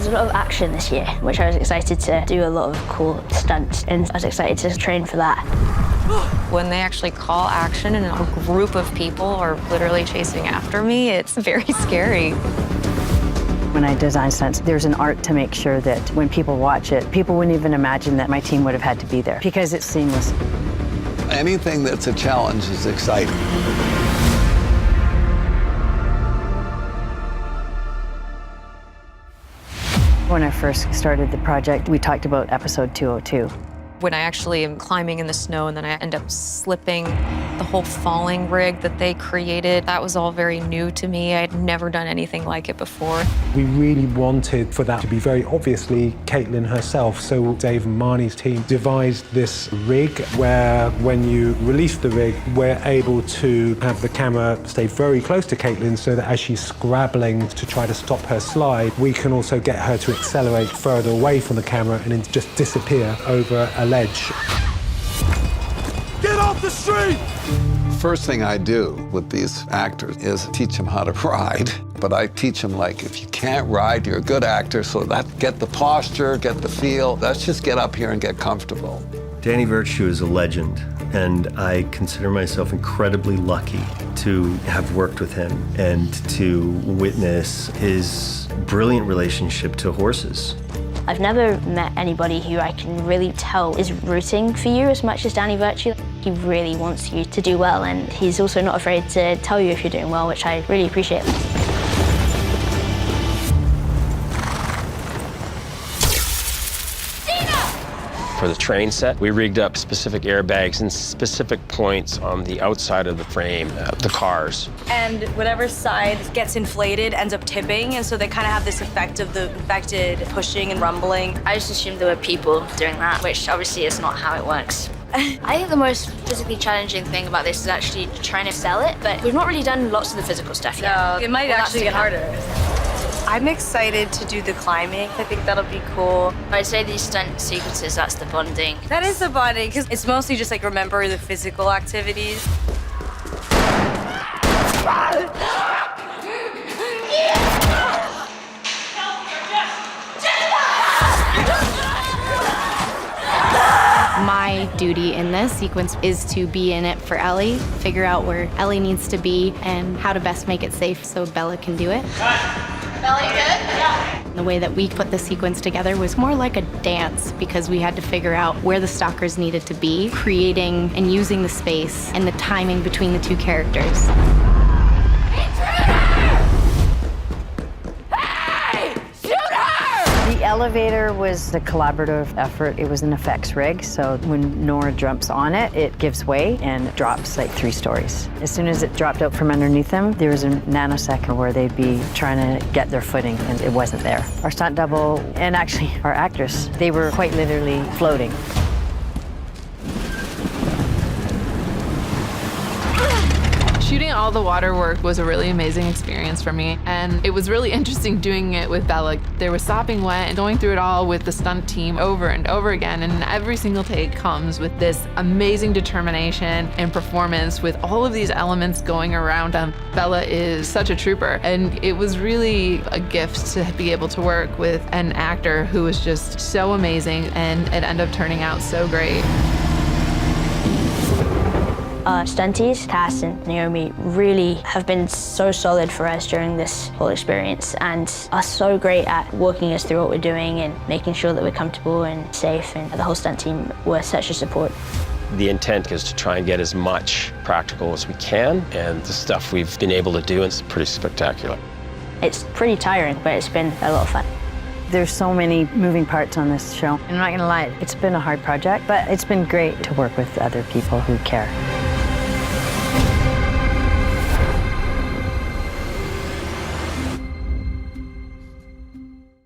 There's a lot of action this year, which I was excited to do a lot of cool stunts, and I was excited to train for that. When they actually call action and a group of people are literally chasing after me, it's very scary. When I design stunts, there's an art to make sure that when people watch it, people wouldn't even imagine that my team would have had to be there because it's seamless. Anything that's a challenge is exciting. When I first started the project, we talked about episode 202. When I actually am climbing in the snow and then I end up slipping, the whole falling rig that they created, that was all very new to me. I'd never done anything like it before. We really wanted for that to be very obviously Caitlin herself, so Dave and Marnie's team devised this rig where when you release the rig, we're able to have the camera stay very close to Caitlin so that as she's scrabbling to try to stop her slide, we can also get her to accelerate further away from the camera and then just disappear over a ledge. Get off the street! First thing I do with these actors is teach them how to ride. But I teach them, like, if you can't ride, you're a good actor, so get the posture, get the feel. Let's just get up here and get comfortable. Danny Virtue is a legend, and I consider myself incredibly lucky to have worked with him and to witness his brilliant relationship to horses. I've never met anybody who I can really tell is rooting for you as much as Danny Virtue. He really wants you to do well, and he's also not afraid to tell you if you're doing well, which I really appreciate. For the train set, we rigged up specific airbags in specific points on the outside of the frame, the cars. And whatever side gets inflated ends up tipping, and so they kind of have this effect of the infected pushing and rumbling. I just assumed there were people doing that, which obviously is not how it works. I think the most physically challenging thing about this is actually trying to sell it, but we've not really done lots of the physical stuff yet. No, it might actually get harder. I'm excited to do the climbing. I think that'll be cool. I'd say these stunt sequences, that's the bonding. That is the bonding, because it's mostly just like remember the physical activities. My duty in this sequence is to be in it for Ellie, figure out where Ellie needs to be and how to best make it safe so Bella can do it. Bella, you good? Yeah. The way that we put the sequence together was more like a dance because we had to figure out where the stalkers needed to be, creating and using the space and the timing between the two characters. The elevator was a collaborative effort. It was an effects rig, so when Nora jumps on it, it gives way and drops like 3 stories. As soon as it dropped out from underneath them, there was a nanosecond where they'd be trying to get their footing, and it wasn't there. Our stunt double, and actually our actress, they were quite literally floating. Shooting all the water work was a really amazing experience for me, and it was really interesting doing it with Bella. There was sopping wet and going through it all with the stunt team over and over again, and every single take comes with this amazing determination and performance with all of these elements going around them. Bella is such a trooper, and it was really a gift to be able to work with an actor who was just so amazing, and it ended up turning out so great. Our stunties, Cass and Naomi, really have been so solid for us during this whole experience and are so great at walking us through what we're doing and making sure that we're comfortable and safe, and the whole stunt team were such a support. The intent is to try and get as much practical as we can, and the stuff we've been able to do is pretty spectacular. It's pretty tiring, but it's been a lot of fun. There's so many moving parts on this show. I'm not gonna lie, it's been a hard project, but it's been great to work with other people who care.